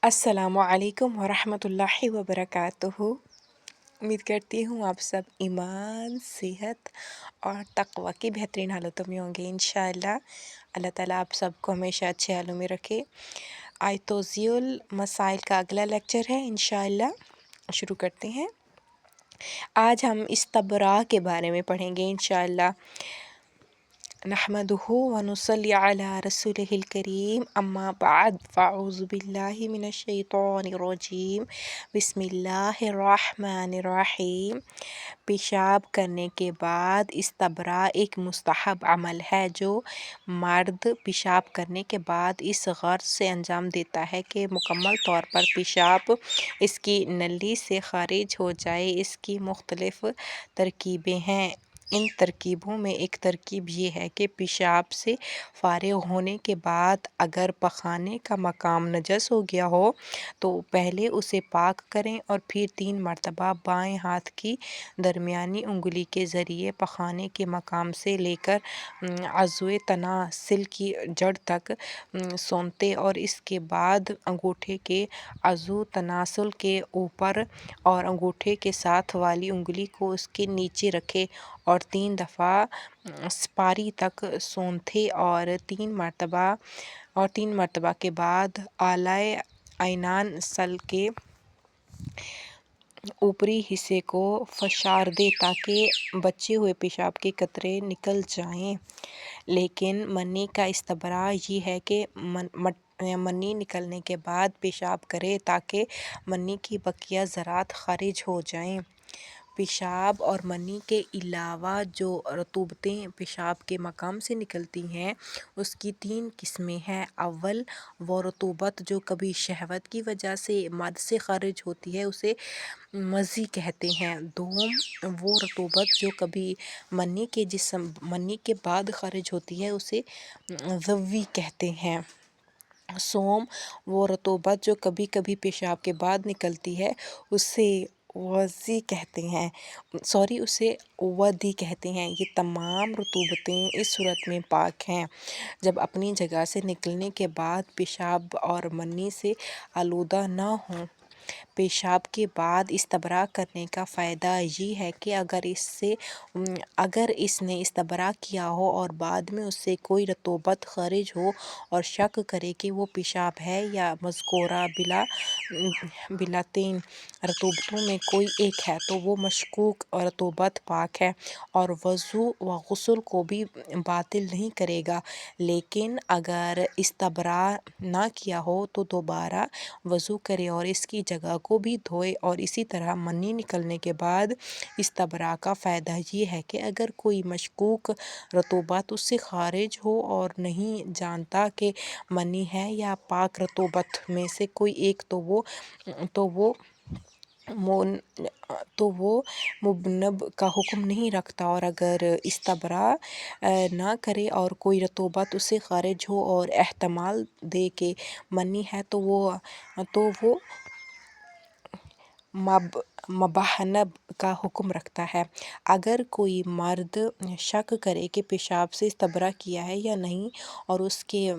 अस्सलामु अलैकुम वरहमतुल्लाहि वबरकातुहू। उम्मीद करती हूँ आप सब ईमान, सेहत और तक़वा की बेहतरीन हालतों में होंगे इंशाअल्लाह। अल्लाह ताला आप सबको हमेशा अच्छे हालों में रखे। आज तौज़ीउल मसाइल का अगला लेक्चर है इंशाअल्लाह। शुरू करते हैं। आज हम इस्तबरा के बारे में पढ़ेंगे इंशाअल्लाह। नहमदुहु व नुसल्ली अला रसूलिहिल करीम अम्मा बाद फ़अऊज़ु बिल्लाहि मिनश शैतानिर रजीम बिस्मिल्लाहिर्रहमानिर्रहीम। पेशाब करने के बाद इस्तबरा एक मुस्तहब अमल है जो मर्द पेशाब करने के बाद इस गर्ज़ से अंजाम देता है कि मुकम्मल तौर पर पेशाब इसकी नली से ख़ारिज हो जाए। इसकी मुख्तलिफ़ तरकीबें हैं। इन तरकीबों में एक तरकीब ये है कि पेशाब से फ़ारिग़ होने के बाद अगर पखाने का मकाम नजस हो गया हो तो पहले उसे पाक करें और फिर 3 मरतबा बाएं हाथ की दरमियानी उंगली के ज़रिए पखाने के मकाम से लेकर अज़्वे तनासिल की जड़ तक सोंते और इसके बाद अंगूठे के अज़ू तनासुल के ऊपर और अंगूठे के साथ वाली उंगली को उसके नीचे रखें और 3 दफ़ा सपारी तक सोंधे और 3 मरतबा के बाद आलाए ऐनान सल के ऊपरी हिस्से को फशार दे ताकि बचे हुए पेशाब के कतरे निकल जाएं। लेकिन मनी का इस्तबरा ये है कि मनी निकलने के बाद पेशाब करें ताकि मनी की बकिया ज़रात ख़ारिज हो जाएं। पेशाब और मनी के अलावा जो रतूबतें पेशाब के मकाम से निकलती हैं उसकी 3 किस्में हैं। अव्वल वो रतूबत जो कभी शहवत की वजह से मर्द से ख़ारिज होती है उसे मज़ी कहते हैं। दोम वो रतूबत जो कभी मनी के बाद ख़ारिज होती है उसे ज़व्वी कहते हैं। सोम वो रतूबत जो कभी कभी पेशाब के बाद निकलती है उसे उसे वदी कहते हैं। ये तमाम रतूबतें इस सूरत में पाक हैं जब अपनी जगह से निकलने के बाद पेशाब और मनी से आलूदा ना हों। पेशाब के बाद इस्तबरा करने का फ़ायदा ये है कि अगर इसने इस्तबरा किया हो और बाद में उससे कोई रतूबत ख़ारिज हो और शक करे कि वो पेशाब है या मज़कूरा बिलातीन रतूबतों में कोई एक है तो वो मशकूक रतूबत पाक है और वज़ू व गुस्ल को भी बातिल नहीं करेगा। लेकिन अगर इस्तबरा ना किया हो तो दोबारा वज़ू करे और इसकी जगह को भी धोए। और इसी तरह मनी निकलने के बाद इस्तबरा का फ़ायदा ये है कि अगर कोई मशकूक रतूबत उससे ख़ारिज हो और नहीं जानता कि मनी है या पाक रतूबत में से कोई एक तो वो मुबनब का हुक्म नहीं रखता। और अगर इस्तबरा ना करे और कोई रतूबत उससे ख़ारिज हो और एहतमाल दे के मनी है तो वो मबहनब का हुक्म रखता है। अगर कोई मर्द शक करे कि पेशाब से इस्तबरा किया है या नहीं और उसके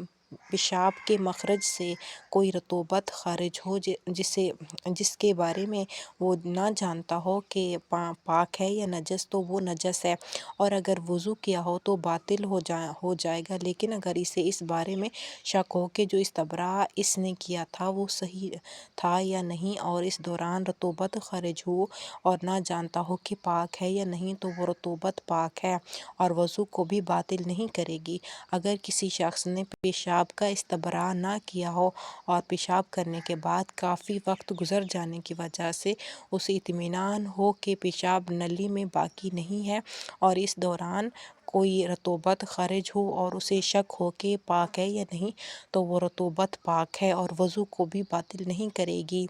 पेशाब के मखरज से कोई रतूबत ख़ारिज हो जिसके बारे में वो ना जानता हो कि पाक है या नजस तो वो नजस है और अगर वज़ू किया हो तो बातिल हो जाएगा। लेकिन अगर इसे इस बारे में शक हो कि जो इस्तबरा इसने किया था वो सही था या नहीं और इस दौरान रतूबत ख़ारिज हो और ना जानता हो कि पाक है या नहीं तो वो रतूबत पाक है और वज़ू को भी बातिल नहीं करेगी। अगर किसी शख्स ने पेशाब का इस्तबरा ना किया हो और पेशाब करने के बाद काफ़ी वक्त गुज़र जाने की वजह से उसे इत्मीनान हो कि पेशाब नली में बाकी नहीं है और इस दौरान कोई रतूबत ख़ारिज हो और उसे शक हो कि पाक है या नहीं तो वो रतूबत पाक है और वज़ू को भी बातिल नहीं करेगी।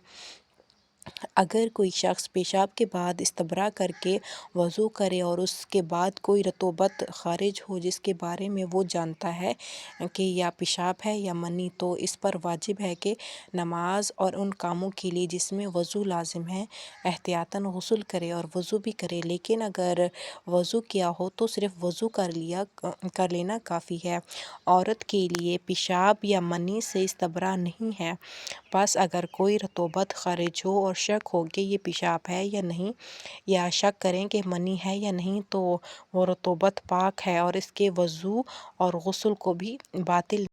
اگر کوئی شخص پیشاب کے بعد استبرا کر کے وضو کرے اور اس کے بعد کوئی رطوبت خارج ہو جس کے بارے میں وہ جانتا ہے کہ یا پیشاب ہے یا منی، تو اس پر واجب ہے کہ نماز اور ان کاموں کے لیے جس میں وضو لازم ہے احتیاطاً غسل کرے اور وضو بھی کرے۔ لیکن اگر وضو کیا ہو تو صرف وضو کر لینا کافی ہے۔ عورت کے لیے پیشاب یا منی سے استبرا نہیں ہے، بس اگر کوئی رطوبت خارج ہو اور شک ہو کہ یہ پیشاب ہے یا نہیں، یا شک کریں کہ منی ہے یا نہیں، تو وہ رطوبت پاک ہے اور اس کے وضو اور غسل کو بھی باطل